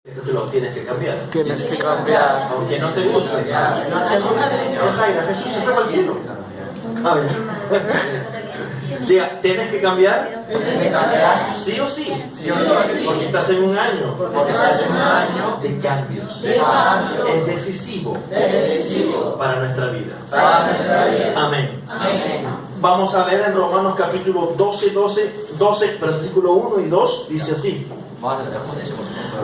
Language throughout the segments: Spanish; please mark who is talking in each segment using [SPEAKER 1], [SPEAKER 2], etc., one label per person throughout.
[SPEAKER 1] Esto te lo tienes que cambiar.
[SPEAKER 2] Tienes que cambiar.
[SPEAKER 1] Aunque no te guste. Jaira, Jesús se fue para el cielo. A ver. Diga, ¿tienes que cambiar? ¿Sí o sí? Porque estás en un año de cambios. Es decisivo para nuestra vida. Amén. Vamos a leer en Romanos capítulo 12, versículo 1 y 2, dice así.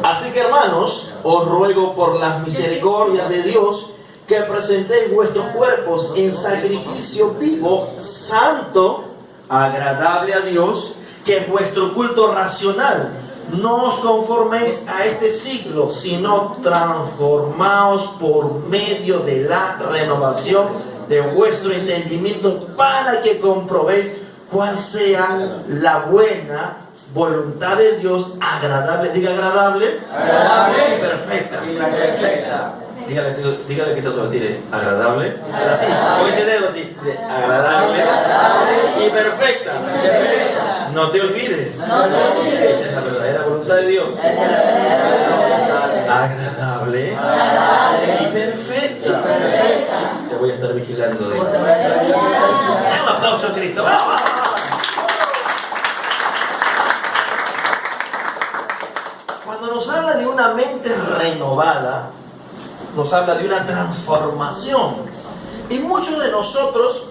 [SPEAKER 1] Así que, hermanos, os ruego por las misericordias de Dios que presentéis vuestros cuerpos en sacrificio vivo, santo, agradable a Dios, que es vuestro culto racional. No os conforméis a este siglo, sino transformaos por medio de la renovación de vuestro entendimiento, para que comprobéis cuál sea la buena voluntad de Dios, agradable, diga agradable, y perfecta. Dígale que te lo tire. Agradable. Así, con ese dedo así. Agradable y perfecta. No te olvides. Esa es la verdadera voluntad de Dios. Agradable y perfecta. Te voy a estar vigilando de. Dale un aplauso a Cristo. ¡Vamos! Cuando nos habla de una mente renovada, nos habla de una transformación. Y muchos de nosotros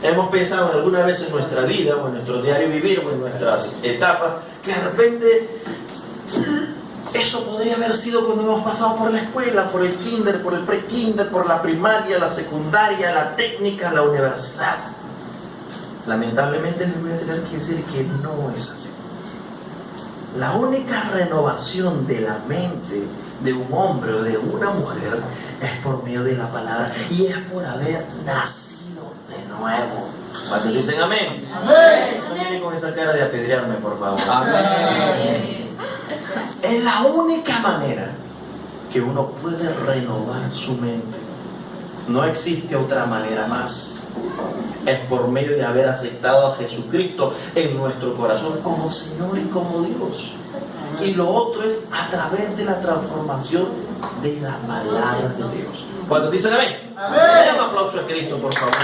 [SPEAKER 1] hemos pensado alguna vez en nuestra vida, o en nuestro diario vivir, o en nuestras etapas, que de repente eso podría haber sido cuando hemos pasado por la escuela, por el kinder, por el pre-kinder, por la primaria, la secundaria, la técnica, la universidad. Lamentablemente les voy a tener que decir que no es así. La única renovación de la mente de un hombre o de una mujer es por medio de la palabra, y es por haber nacido de nuevo. ¿Cuántos dicen amén? Amén. No vienen con esa cara de apedrearme, por favor. Amén. Es la única manera que uno puede renovar su mente. No existe otra manera más. Es por medio de haber aceptado a Jesucristo en nuestro corazón como Señor y como Dios. Y lo otro es a través de la transformación de la palabra de Dios. ¿Cuántos dicen amén? Amén. Den un aplauso a Cristo, por favor.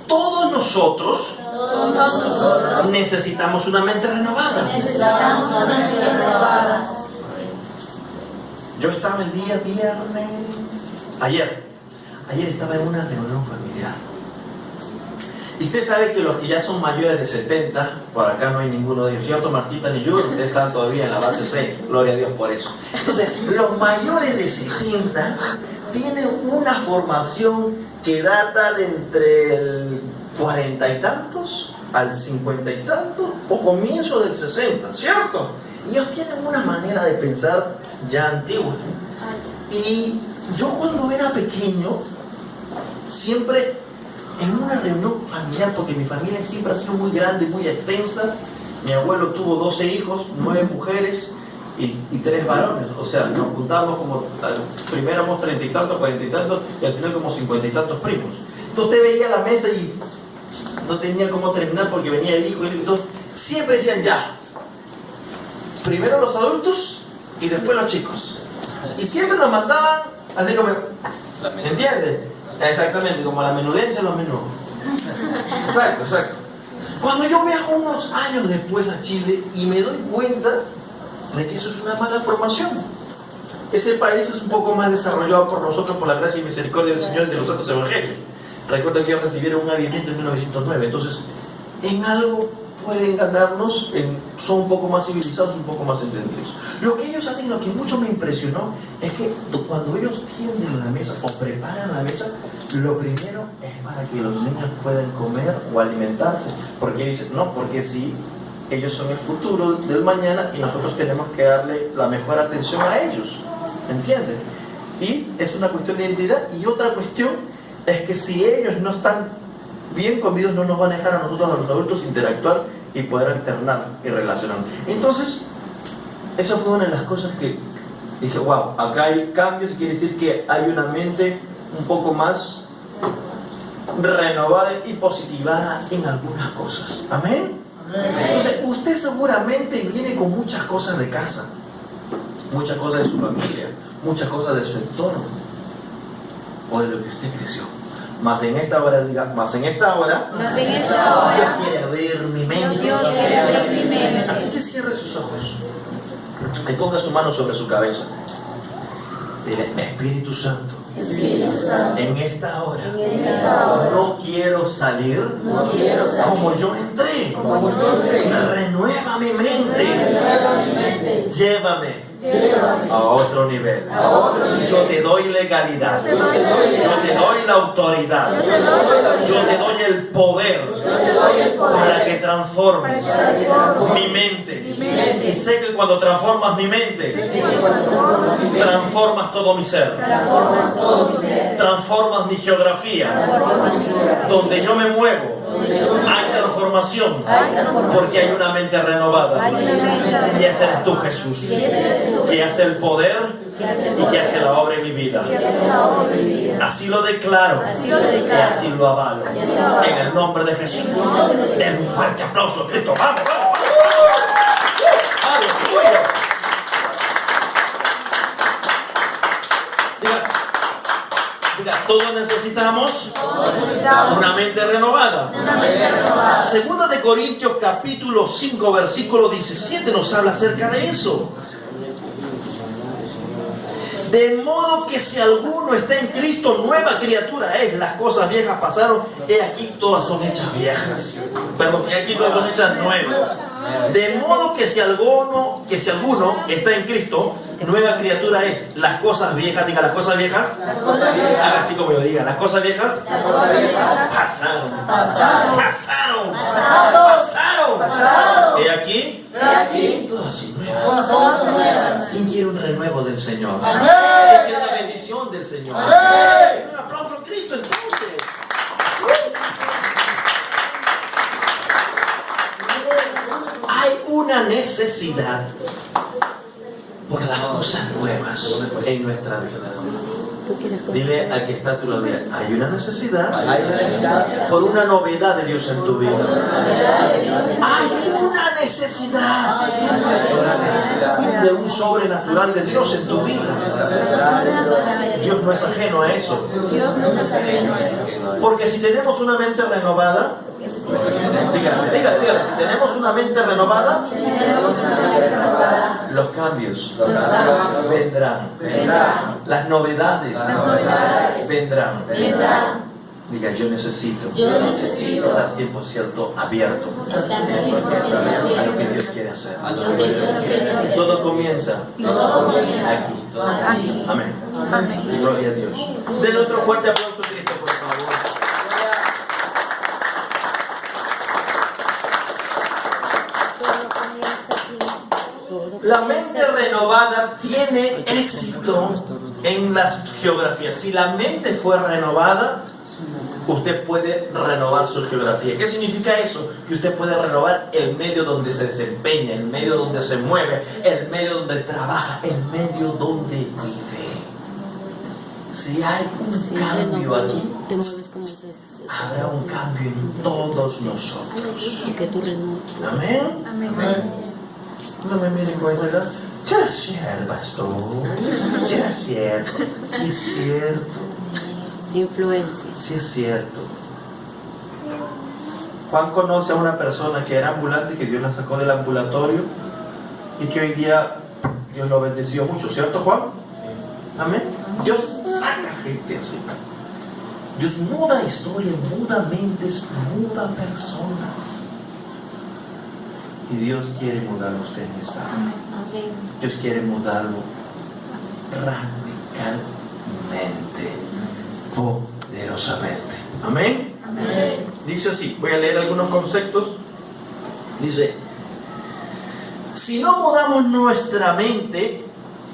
[SPEAKER 1] Todos nosotros necesitamos una mente renovada. Yo estaba el día viernes, ayer estaba en una reunión familiar. Y usted sabe que los que ya son mayores de 70, por acá no hay ninguno de ellos, ¿cierto? Martita ni yo, ustedes están todavía en la base C, gloria a Dios por eso. Entonces, los mayores de 70 tienen una formación que data de entre el 40 y tantos al 50 y tantos, o comienzo del 60, ¿cierto? Y ellos tienen una manera de pensar ya antigua. Y yo cuando era pequeño, siempre en una reunión familiar, porque mi familia siempre ha sido muy grande, muy extensa. Mi abuelo tuvo 12 hijos, 9 mujeres y 3 varones. O sea, nos juntábamos como, primero éramos 30 y tantos, 40 y tantos, y al final como 50 y tantos primos. Entonces usted veía la mesa y no tenía cómo terminar porque venía el hijo y entonces siempre decían ya. Primero los adultos y después los chicos. Y siempre nos mandaban así como, ¿entiendes? Exactamente, como la menudencia en los menús. Exacto. Cuando yo viajo unos años después a Chile y me doy cuenta de que eso es una mala formación. Ese país es un poco más desarrollado por nosotros, por la gracia y misericordia del Señor y de los santos evangelios. Recuerden que ellos recibieron un avivamiento en 1909, entonces en algo pueden ganarnos, son un poco más civilizados, un poco más entendidos. Lo que ellos hacen, lo que mucho me impresionó, es que cuando ellos tienden la mesa o preparan la mesa, lo primero es para que los niños puedan comer o alimentarse. Porque dicen, no, porque si ellos son el futuro del mañana y nosotros tenemos que darle la mejor atención a ellos, ¿entienden? Y es una cuestión de identidad. Y otra cuestión es que si ellos no están bien comidos, no nos van a dejar a nosotros, a los adultos, interactuar y poder alternar y relacionarnos. Entonces, eso fue una de las cosas que dije, wow, acá hay cambios, quiere decir que hay una mente un poco más renovada y positivada en algunas cosas. Amén. Entonces, usted seguramente viene con muchas cosas de casa, muchas cosas de su familia, muchas cosas de su entorno, o de lo que usted creció. Mas en esta hora, diga, Dios quiere abrir mi mente. Así que cierre sus ojos y ponga su mano sobre su cabeza. Dile, Espíritu Santo, en esta hora no quiero salir como yo entré. Renueva mi mente. Llévame a otro nivel. Yo te doy legalidad. Yo te doy la autoridad. Yo te doy el poder para que transformes mi mente. Y sé que cuando transformas mi mente, transformas todo mi ser. Transformas mi geografía. Donde yo me muevo, hay transformación. Porque hay una mente renovada. Y ese eres tú, Jesús, que hace el poder y que hace la obra en mi vida. Así lo declaro y así lo avalo. En el nombre de Jesús. Den un fuerte aplauso a Cristo. ¡Vamos, vamos! ¡Aleluya! Diga, todos necesitamos una mente renovada. Segunda de Corintios capítulo 5 versículo 17 nos habla acerca de eso. De modo que si alguno está en Cristo, nueva criatura es. Las cosas viejas pasaron, he aquí todas son hechas viejas. Perdón, he aquí todas son hechas nuevas. De modo que si alguno está en Cristo, nueva criatura es. Las cosas viejas, diga, las cosas viejas. Haga así como yo diga, las cosas viejas pasaron. He aquí todas son nuevas. ¿Quién quiere un renuevo del Señor? ¿Quién quiere la bendición del Señor? Un aplauso a Cristo entonces. Hay una necesidad por las cosas nuevas en nuestra vida. Dile al que está a tu lado, hay una necesidad por una novedad de Dios en tu vida. Hay una necesidad de un sobrenatural de Dios en tu vida. Dios no es ajeno a eso. Porque si tenemos una mente renovada, dígale, si tenemos una mente renovada, los cambios vendrán. Las novedades vendrán. Diga, yo necesito estar 100% abierto a lo que Dios quiere hacer. Todo comienza aquí. Amén. Gloria a Dios. Denle otro fuerte aplauso a Cristo, por favor. La mente renovada tiene éxito en las geografías. Si la mente fue renovada, usted puede renovar su geografía. ¿Qué significa eso? Que usted puede renovar el medio donde se desempeña, el medio donde se mueve, el medio donde trabaja, el medio donde vive. Si hay un cambio aquí, habrá un cambio en todos nosotros. Amén. No me miren con esa cara. Sí es cierto, pastor. Sí es cierto. Sí es cierto.
[SPEAKER 2] Influencia.
[SPEAKER 1] Sí es cierto. Juan conoce a una persona que era ambulante, que Dios la sacó del ambulatorio y que hoy día Dios lo bendeció mucho, ¿cierto, Juan? Amén. Dios saca gente así. Dios muda historias, muda mentes, muda personas. Y Dios quiere mudar a usted en esta área. Dios quiere mudarlo radicalmente, poderosamente. Amén. Dice así, voy a leer algunos conceptos. Dice, si no mudamos nuestra mente,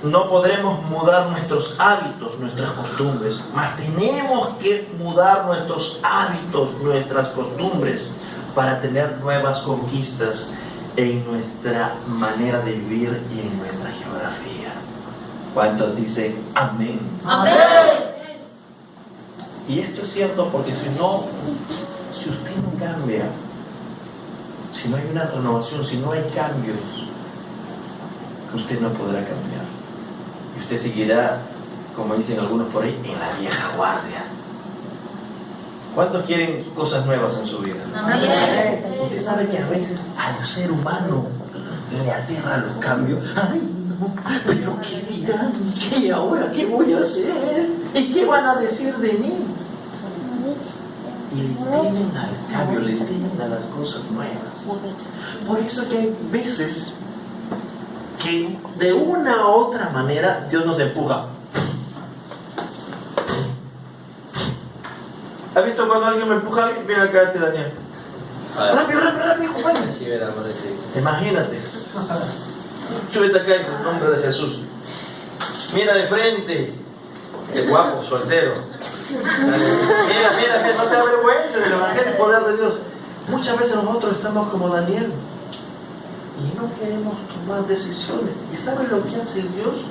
[SPEAKER 1] no podremos mudar nuestros hábitos, nuestras costumbres. Mas tenemos que mudar nuestros hábitos, nuestras costumbres, para tener nuevas conquistas en nuestra manera de vivir y en nuestra geografía. ¿Cuántos dicen amén?
[SPEAKER 3] Amén.
[SPEAKER 1] Y esto es cierto porque si usted no cambia, si no hay una renovación, si no hay cambios, usted no podrá cambiar. Y usted seguirá, como dicen algunos por ahí, en la vieja guardia. ¿Cuántos quieren cosas nuevas en su vida? Usted sabe que a veces al ser humano le aterran los cambios. Ay, no, pero ¿qué dirán? ¿Qué ahora? ¿Qué voy a hacer? ¿Y qué van a decir de mí? Y le temen al cambio, le temen a las cosas nuevas. Por eso que hay veces que de una u otra manera Dios nos empuja. ¿Has visto cuando alguien me empuja a alguien? Ven acá, Daniel. Rápido, compadre. Imagínate. Súbete acá en el nombre de Jesús. Mira de frente. El guapo, soltero. Mira, no te avergüences del evangelio, el poder de Dios. Muchas veces nosotros estamos como Daniel y no queremos tomar decisiones. ¿Y sabes lo que hace Dios?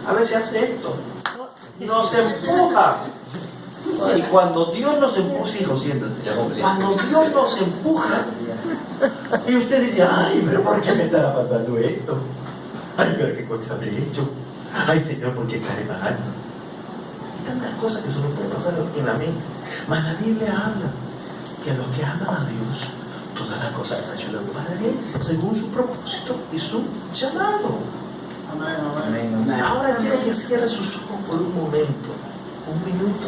[SPEAKER 1] A veces hace esto. Nos empuja. Y cuando Dios nos empuja, hijo, siéntate. Cuando Dios nos empuja, y usted dice, ay, pero ¿por qué me estará pasando esto? Ay, pero qué cosa me he hecho. Ay, Señor, ¿por qué cae mal? Y tantas cosas que solo pueden pasar en la mente. Mas la Biblia habla que a los que aman a Dios, todas las cosas les ayudan para bien, según su propósito y su llamado. Amén. Ahora quiero que cierre sus ojos por un momento, un minuto.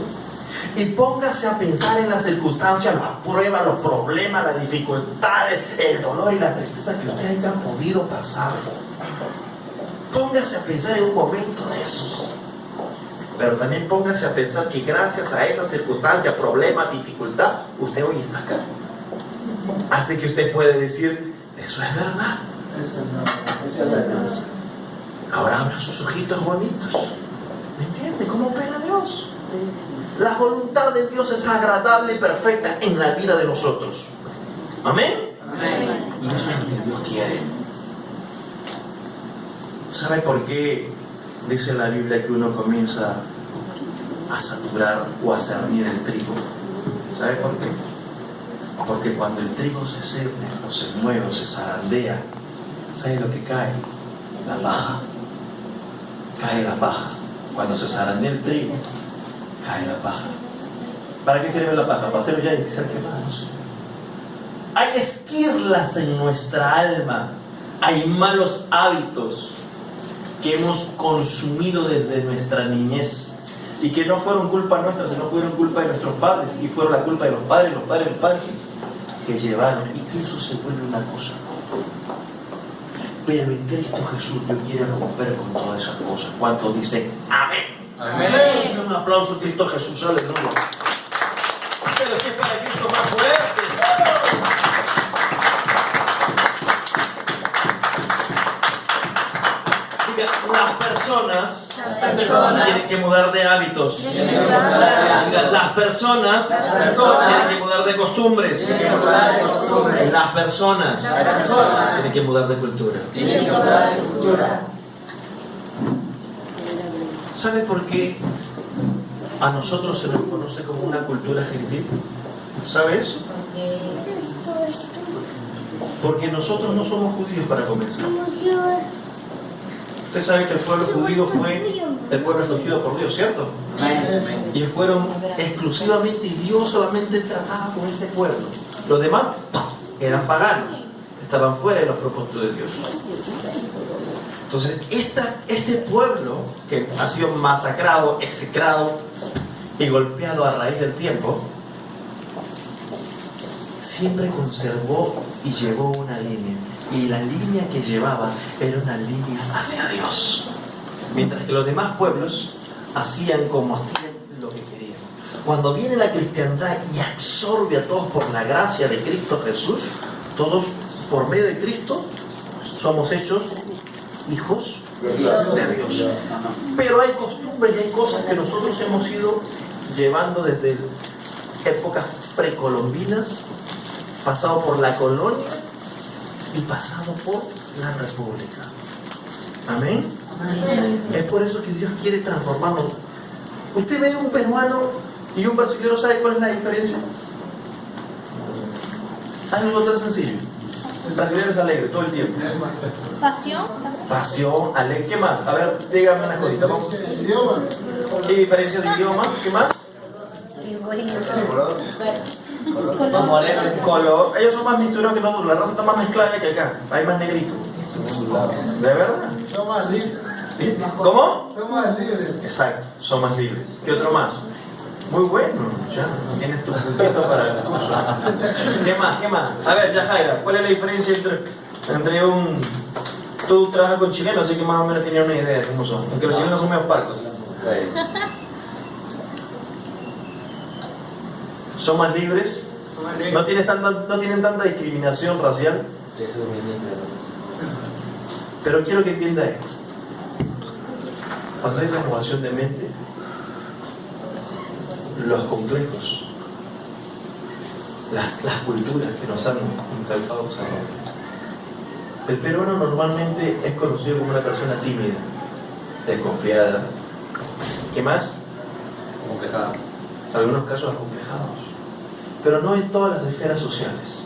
[SPEAKER 1] Y póngase a pensar en las circunstancias, las pruebas, los problemas, las dificultades, el dolor y la tristeza que usted haya podido pasar. Póngase a pensar en un momento de esos. Pero también póngase a pensar que gracias a esas circunstancias, problemas, dificultad, usted hoy está acá. Así que usted puede decir, eso es verdad. Ahora abra sus ojitos bonitos. ¿Me entiende? ¿Cómo opera Dios? La voluntad de Dios es agradable y perfecta en la vida de nosotros. ¿Amén? Amén. Y eso es lo que Dios quiere. ¿Sabe por qué dice la Biblia que uno comienza a saturar o a cernir el trigo? ¿Sabe por qué? Porque cuando el trigo se cerne o se mueve o se zarandea, ¿sabe lo que cae? La paja. Cae la paja. Cuando se zarandea el trigo, cae la paja. ¿Para qué sirve la paja? Para hacerlo ya y ser quemados. Hay esquirlas en nuestra alma. Hay malos hábitos que hemos consumido desde nuestra niñez y que no fueron culpa nuestra, sino fueron culpa de nuestros padres y fueron la culpa de los padres que llevaron, y que eso se vuelve una cosa. Pero en Cristo Jesús Dios quiere romper con todas esas cosas. ¿Cuántos dicen amén? Amén. Un aplauso a Cristo Jesús, aleluya. Pero si es para Cristo más fuerte. Diga, las personas tienen que mudar de hábitos. Diga, las personas tienen que mudar de costumbres. Las personas tienen que mudar de cultura. ¿Sabe por qué a nosotros se nos conoce como una cultura gentil? ¿Sabe eso? Porque nosotros no somos judíos para comenzar. Usted sabe que el pueblo judío fue el pueblo escogido por Dios, ¿cierto? Y fueron exclusivamente, y Dios solamente trataba con este pueblo. Los demás eran paganos, estaban fuera de los propósitos de Dios. Entonces, este pueblo que ha sido masacrado, execrado y golpeado a raíz del tiempo, siempre conservó y llevó una línea. Y la línea que llevaba era una línea hacia Dios. Mientras que los demás pueblos hacían como hacían lo que querían. Cuando viene la cristiandad y absorbe a todos por la gracia de Cristo Jesús, todos por medio de Cristo somos hechos hijos de Dios. Pero hay costumbres y hay cosas que nosotros hemos ido llevando desde épocas precolombinas, pasado por la colonia y pasado por la república. Amén. Es por eso que Dios quiere transformarnos. Usted ve a un peruano ¿Y un brasilero sabe cuál es la diferencia? Algo tan sencillo. El brasileño es alegre todo el tiempo.
[SPEAKER 2] Pasión.
[SPEAKER 1] Pasión, alegre. ¿Qué más? A ver, dígame una cosita. Vamos. ¿Qué diferencia de idioma? ¿Qué más?
[SPEAKER 2] Y bueno.
[SPEAKER 1] Como alegre. Color. Ellos son más misturados que nosotros. La raza está más mezclada que acá. Hay más negrito. ¿De verdad?
[SPEAKER 3] Son más libres.
[SPEAKER 1] ¿Cómo?
[SPEAKER 3] Son más libres.
[SPEAKER 1] Exacto, son más libres. ¿Qué otro más? Muy bueno, ya tienes tu puntito para el curso. ¿Qué más? ¿Qué más? A ver, Yajaira, ¿cuál es la diferencia entre un... Tú trabajas con chilenos, así que más o menos tenías una idea de cómo son. Aunque los chilenos son medio parcos. Son más libres. No tienen tanta discriminación racial. Pero quiero que entienda esto. Cuando hay renovación de mente, los complejos, las culturas que nos han inculcado se rompen. El peruano normalmente es conocido como una persona tímida, desconfiada. ¿Qué más?
[SPEAKER 4] Complejada.
[SPEAKER 1] Algunos casos acomplejados. Pero no en todas las esferas sociales.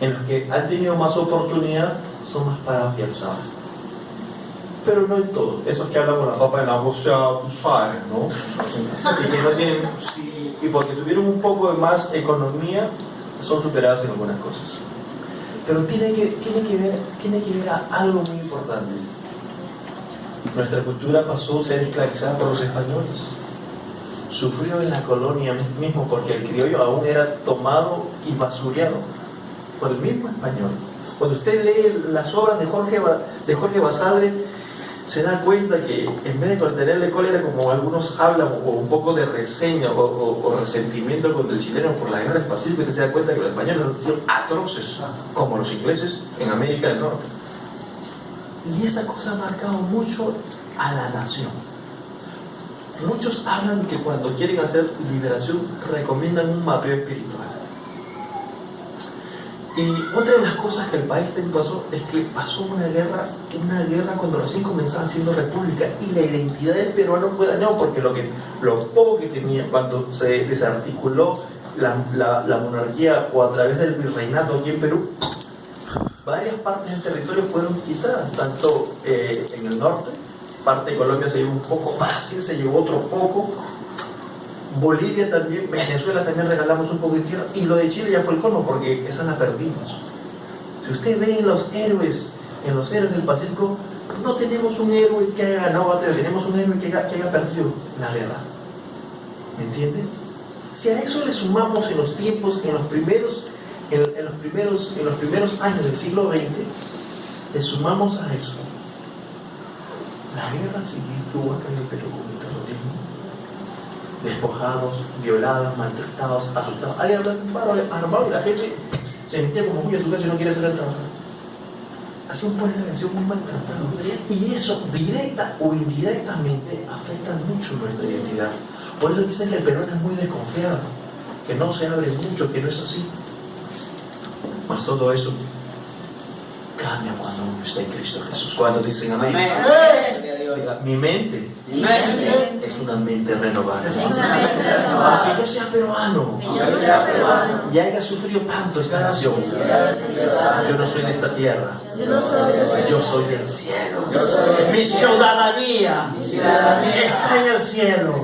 [SPEAKER 1] En los que han tenido más oportunidad son más parados y alzados. Pero no en todo. Esos que hablan con la papa en la boca, tú sabes, ¿no? Y que no tienen... Y porque tuvieron un poco de más economía, son superados en algunas cosas. Pero tiene que ver a algo muy importante. Nuestra cultura pasó a ser esclavizada por los españoles. Sufrió en la colonia mismo porque el criollo aún era tomado y basureado por el mismo español. Cuando usted lee las obras de Jorge Basadre, se da cuenta que en vez de tenerle cólera como algunos hablan, o un poco de reseña o resentimiento contra el chileno por la guerra del Pacífico, usted se da cuenta que los españoles han sido atroces, como los ingleses en América del Norte. Y esa cosa ha marcado mucho a la nación. Muchos hablan que cuando quieren hacer liberación recomiendan un mapeo espiritual. Y otra de las cosas que el país pasó es que pasó una guerra cuando recién comenzaba siendo república, y la identidad del peruano fue dañada porque lo poco que tenía cuando se desarticuló la monarquía o a través del virreinato aquí en Perú, varias partes del territorio fueron quitadas, tanto en el norte, parte de Colombia se llevó un poco, Brasil se llevó otro poco, Bolivia también, Venezuela también regalamos un poco de tierra, y lo de Chile ya fue el colmo porque esa la perdimos. Si usted ve en los héroes del Pacífico, no tenemos un héroe que haya ganado batalla, tenemos un héroe que haya perdido la guerra. ¿Me entiende? Si a eso le sumamos en los tiempos, en los primeros años del siglo XX, le sumamos a eso la guerra civil que hubo acá en el Perú con el terrorismo. Despojados, violados, maltratados, asustados. Alguien habla de un paro armado y la gente se metía como muy a su casa y no quiere salir a trabajar. Así un pueblo que ha sido muy maltratado. Y eso, directa o indirectamente, afecta mucho nuestra identidad. Por eso dicen que el peruano es muy desconfiado, que no se abre mucho, que no es así. Mas todo eso cambia cuando uno está en Cristo Jesús. Cuando dicen amén. Diga, mi mente es una mente renovada. Aunque yo sea peruano y haya sufrido tanto esta nación, yo no soy de esta tierra, yo soy del cielo. Mi ciudadanía está en el cielo.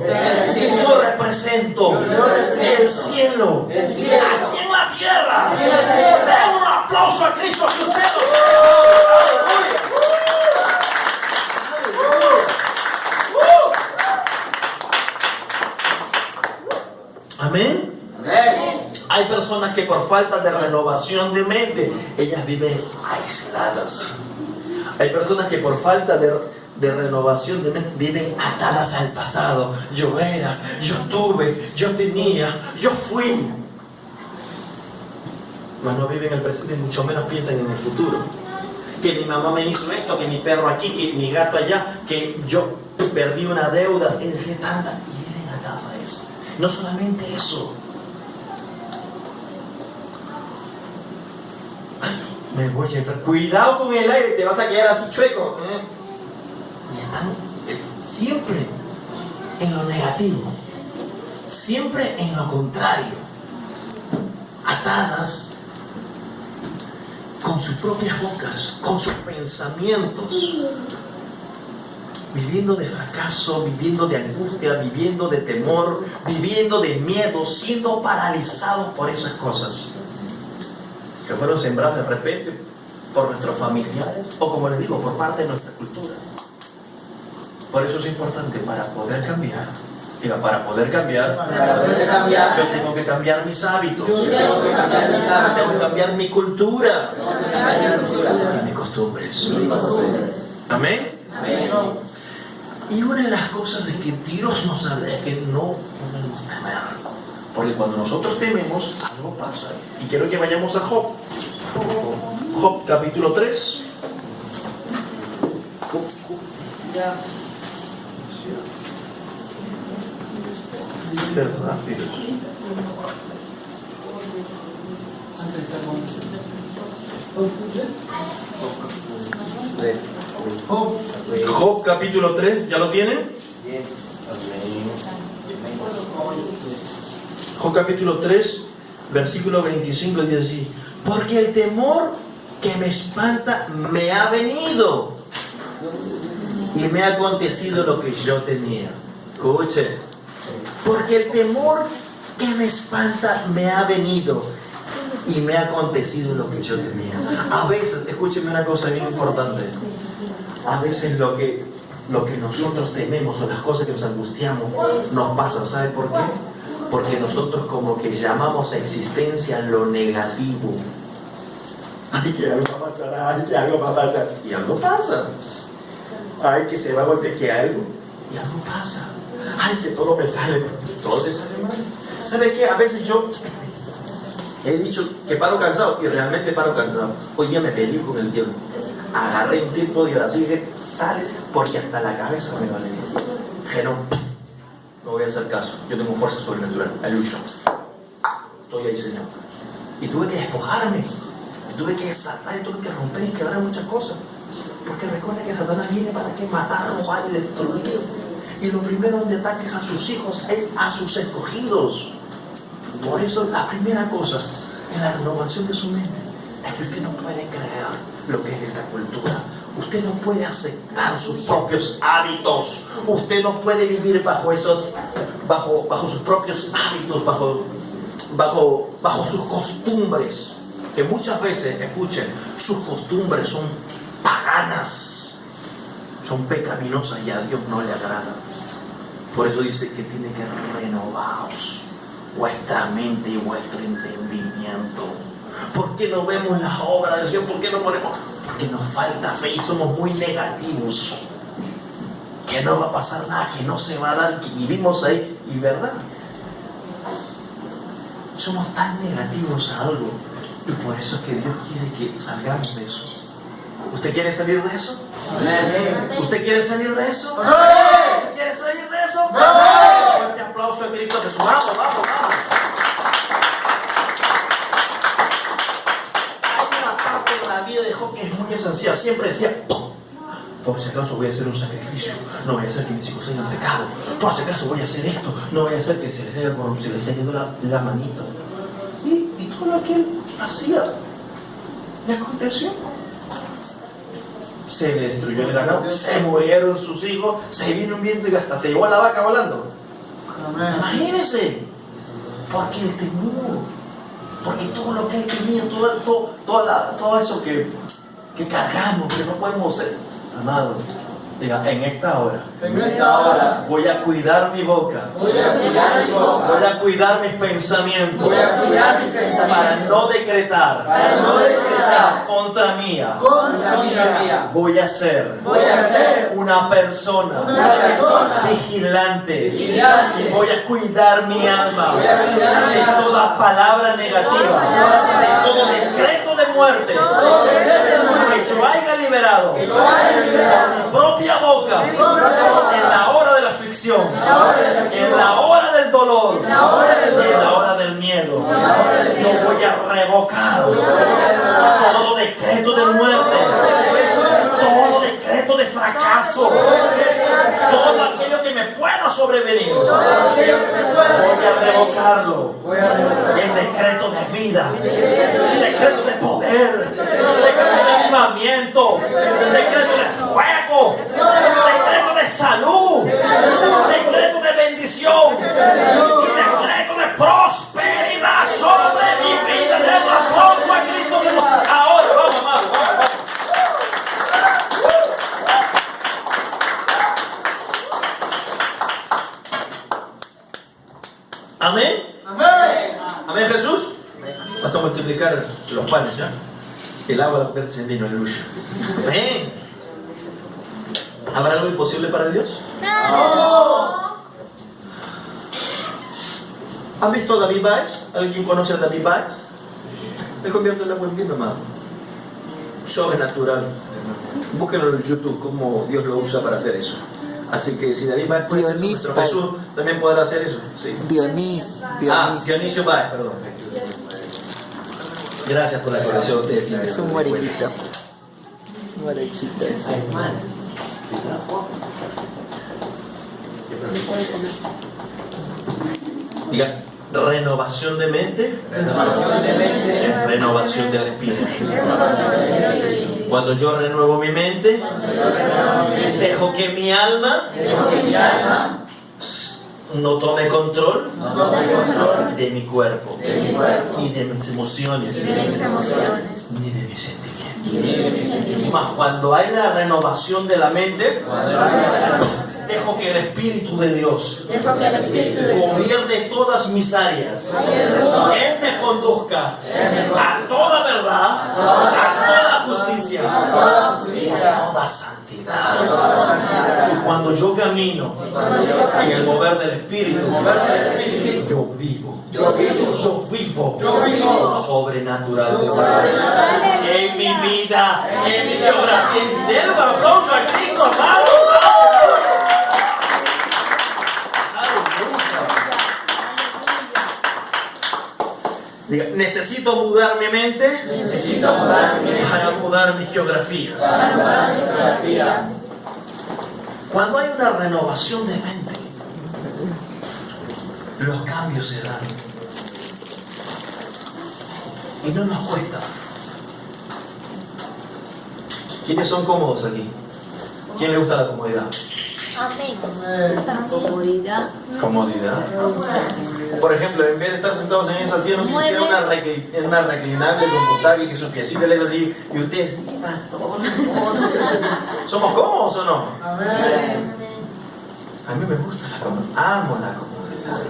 [SPEAKER 1] Yo represento el cielo aquí en la tierra. Den un aplauso a Cristo si usted lo quiere. Amén. Hay personas que por falta de renovación de mente, ellas viven aisladas. Hay personas que por falta de renovación de mente viven atadas al pasado. Yo era, yo tuve, yo tenía, yo fui. Mas no viven el presente, mucho menos piensan en el futuro. Que mi mamá me hizo esto, que mi perro aquí, que mi gato allá, que yo perdí una deuda, y dejé tanta, y viven atadas a eso. No solamente eso. Me voy a entrar. Cuidado con el aire, te vas a quedar así chueco. Y están siempre en lo negativo. siempre en lo contrario, atadas con sus propias bocas, con sus pensamientos, viviendo de fracaso, viviendo de angustia, viviendo de temor, viviendo de miedo, siendo paralizados por esas cosas que fueron sembradas de repente por nuestros familiares o, como les digo, por parte de nuestra cultura. Por eso es importante, para poder cambiar, yo tengo que cambiar mis hábitos, tengo que cambiar mi cultura y mis costumbres. Amén. Y una de las cosas de que Dios nos habla es que no podemos temer, porque cuando nosotros tememos, algo pasa. Y quiero que vayamos a Job. Job capítulo 3. Job capítulo 3, ¿ya lo tienen? Job capítulo 3, versículo 25 dice así: porque el temor que me espanta me ha venido y me ha acontecido lo que yo tenía. Escuche, porque el temor que me espanta me ha venido y me ha acontecido lo que yo temía. A veces, escúcheme una cosa bien importante, a veces lo que nosotros tememos o las cosas que nos angustiamos nos pasan. ¿Sabe por qué? Porque nosotros como que llamamos a existencia lo negativo. Ay, que algo va a pasar, ay, que algo va a pasar. Y algo pasa. Ay, que se va a golpear, que algo. Y algo pasa. Ay, que todo me sale. Todo te sale mal. ¿Sabe qué? A veces yo he dicho que paro cansado y realmente paro cansado. Hoy día me peleé con el tiempo. Agarré un tiempo de oración y dije, sale, porque hasta la cabeza me vale. Que no voy a hacer caso. Yo tengo fuerza sobrenatural. Aleluya. Estoy ahí, Señor. Y tuve que despojarme. Tuve que desatar y tuve que romper y quebrar muchas cosas. Porque recuerda que Satanás viene para que matar, robar y destruir. Y lo primero donde ataques a sus hijos es a sus escogidos. Por eso la primera cosa en la renovación de su mente es que usted no puede creer lo que es esta cultura. Usted no puede aceptar sus propios hábitos. Usted no puede vivir bajo sus propios hábitos, bajo sus costumbres. Que muchas veces, escuchen, sus costumbres son paganas, son pecaminosas y a Dios no le agradan. Por eso dice que tiene que renovaros vuestra mente y vuestro entendimiento. ¿Por qué no vemos las obras del Señor? ¿Por qué no ponemos? Porque nos falta fe y somos muy negativos. Que no va a pasar nada, que no se va a dar, que vivimos ahí. Y verdad, somos tan negativos a algo. Y por eso es que Dios quiere que salgamos de eso. ¿Usted quiere salir de eso? Amén. ¿Usted quiere salir de eso? Amén. ¿Usted quiere salir de eso? Amén. Fuerte aplauso a Cristo Jesús. Vamos. Hay una parte de la vida de Job que es muy esencial. Siempre decía, por si acaso voy a hacer un sacrificio, no voy a hacer que mis hijos hayan pecado, por si acaso voy a hacer esto, no voy a hacer que se les haya ido la manito. Y todo lo que él hacía, le aconteció. Se le destruyó el ganado, se murieron sus hijos, se vino un viento y hasta se llevó a la vaca volando. Amén. Imagínense, porque el temor, porque todo lo que él tenía, todo eso que cargamos, que no podemos ser, amado. Diga, en esta hora voy a cuidar mi boca, voy a cuidar mis pensamientos, para no decretar contra mía. Voy a ser una persona vigilante y voy a cuidar mi alma de toda palabra negativa, de todo decreto de muerte que yo haya liberado por mi propia boca en la hora de la aflicción, en la hora del dolor y en la hora del miedo. Yo voy a revocar todo decreto de muerte, todo decreto de fracaso, todo aquello que me pueda sobrevenir. Voy vida, decreto de poder, decreto de avivamiento, decreto de fuego, decreto de salud, decreto de bendición y decreto de prosperidad sobre mi vida. Den un aplauso a Cristo Dios. Ahora vamos, vamos. Amén. Amén, Jesús. Vas a multiplicar los panes, ¿ya? El agua la conviertes en vino, aleluya. Amén. ¿Habrá algo imposible para Dios?
[SPEAKER 2] No.
[SPEAKER 1] ¿Han visto a David Baez? ¿Alguien conoce a David Baez? Él convierte el agua en vino, hermano. Sobrenatural. Búsquenlo en YouTube, cómo Dios lo usa para hacer eso. Así que si David Baez puede hacer eso, nuestro Jesús también podrá hacer eso. Sí. Dionisio Baez, perdón. Gracias por la corrección.
[SPEAKER 3] Es un morenito. Morechito.
[SPEAKER 1] Diga, renovación de mente, renovación del espíritu. Cuando yo renuevo mi mente, dejo que mi alma no tome control de mi cuerpo, ni de mis emociones, ni de mis sentimientos. Más cuando hay la renovación de la mente, dejo que el Espíritu de Dios gobierne todas mis áreas. Él me conduzca a toda verdad, a toda justicia, a toda santidad. Y cuando yo camino en el mover del Espíritu, yo vivo sobrenatural en mi vida, en mi geografía. Denle un aplauso a Cristo, hermano. Diga, necesito mudar mi mente para mudar mis geografías. Cuando hay una renovación de mente, los cambios se dan. Y no nos cuesta. ¿Quiénes son cómodos aquí? ¿Quién le gusta la comodidad?
[SPEAKER 2] Amén. Comodidad.
[SPEAKER 1] Comodidad. Por ejemplo, en vez de estar sentados en esa silla, no quisiera una reclinable confortable y que sus piecitos les así, y ustedes, sí, pastor, ¿somos cómodos o no?
[SPEAKER 3] Amén.
[SPEAKER 1] A mí me gusta la comodidad, amo la comodidad.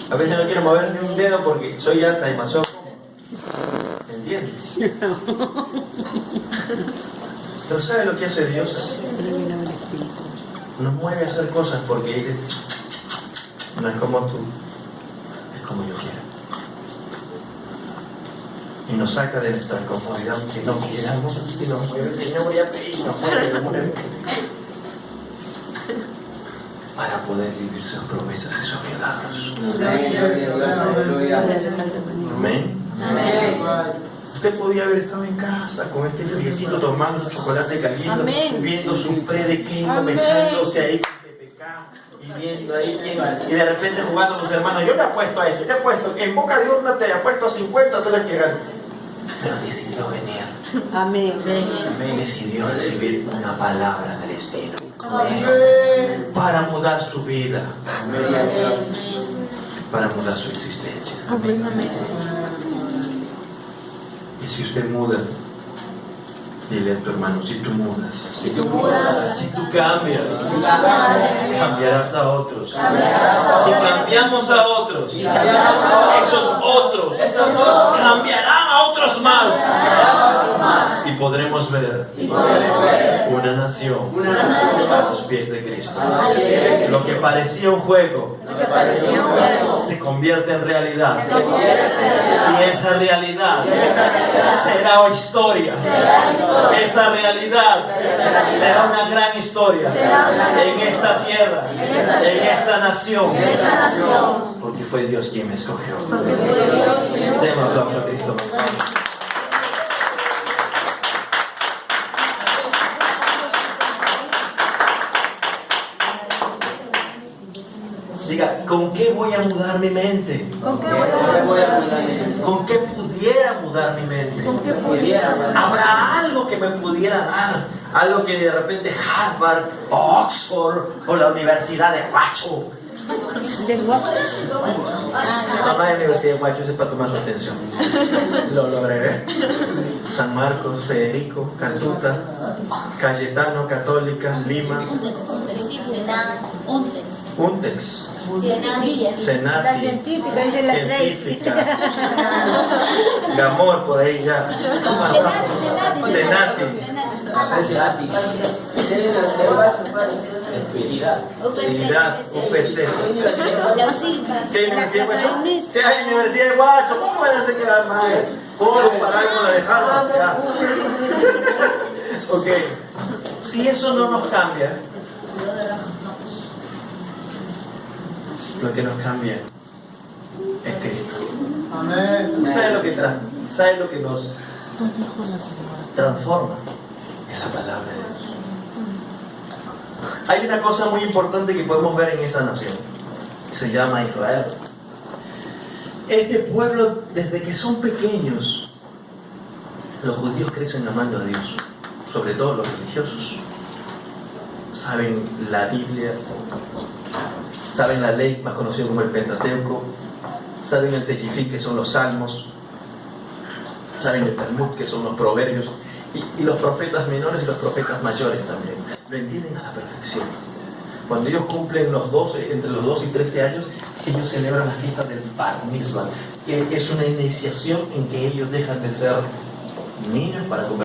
[SPEAKER 1] A veces no quiero mover ni un dedo porque soy ya hasta demasiado cómodo. ¿Entiendes? Pero ¿sabe lo que hace Dios? Nos mueve a hacer cosas porque dice, no es como tú, es como yo quiero. Y nos saca de nuestra comodidad que no queramos y nos mueve, Señor, ya pedí, nos mueve. Para poder vivir sus promesas y sus milagros. Amén. Usted podía haber estado en casa con este friecito tomando su chocolate caliente, viendo su pre de queso, echándose ahí con PPK y viendo ahí y de repente jugando con sus hermanos. Yo le apuesto a eso, te apuesto, en boca de urna te apuesto a 50 soles que ganan. Pero decidió venir.
[SPEAKER 3] Amén.
[SPEAKER 1] Decidió recibir una palabra del destino para mudar su vida, para mudar su existencia. Y si usted muda, dile a tu hermano, si tú mudas, si tú cambias, cambiarás a otros. Si cambiamos a otros, esos otros cambiarán a otros más. Y podremos ver una nación a los pies de Cristo. Lo que parecía un juego se convierte en realidad. Y esa realidad será historia. Esa realidad será una gran historia en esta tierra, en esta nación. Porque fue Dios quien me escogió. Demos un aplauso a Cristo. Diga, ¿Con qué voy a mudar mi mente?
[SPEAKER 2] ¿Con qué
[SPEAKER 1] ¿Con qué pudiera mudar mi mente? ¿Habrá algo que me pudiera dar? Algo que de repente Harvard, o Oxford, o la Universidad de Huacho. Mamá de la Universidad de Huacho es para tomar su atención. Lo lograré. San Marcos, Federico, Calcuta, Cayetano, Católica, Lima, Untex, Senati,
[SPEAKER 2] La científica, dice la Tracy.
[SPEAKER 1] científica, Gamor por ahí ya, Senati, Espiritualidad, UPC. Sí, hay Universidad de Huacho, ¿cómo puede ser que la madre? ¿Cómo comparar con la de Harvard? Ya. Ok, si eso no nos cambia, lo que nos cambia es Cristo. ¿Sabe lo que nos transforma? Es la palabra de Dios. Hay una cosa muy importante que podemos ver en esa nación, que se llama Israel. Este pueblo, desde que son pequeños, los judíos crecen amando a Dios, sobre todo los religiosos. Saben la Biblia, saben la ley más conocida como el Pentateuco, saben el Tejifí, que son los salmos, saben el Talmud, que son los proverbios, y los profetas menores y los profetas mayores también. Lo entienden a la perfección. Cuando ellos cumplen entre los 12 y 13 años, ellos celebran la fiesta del Bar Mitzvah, que es una iniciación en que ellos dejan de ser niños para convertirse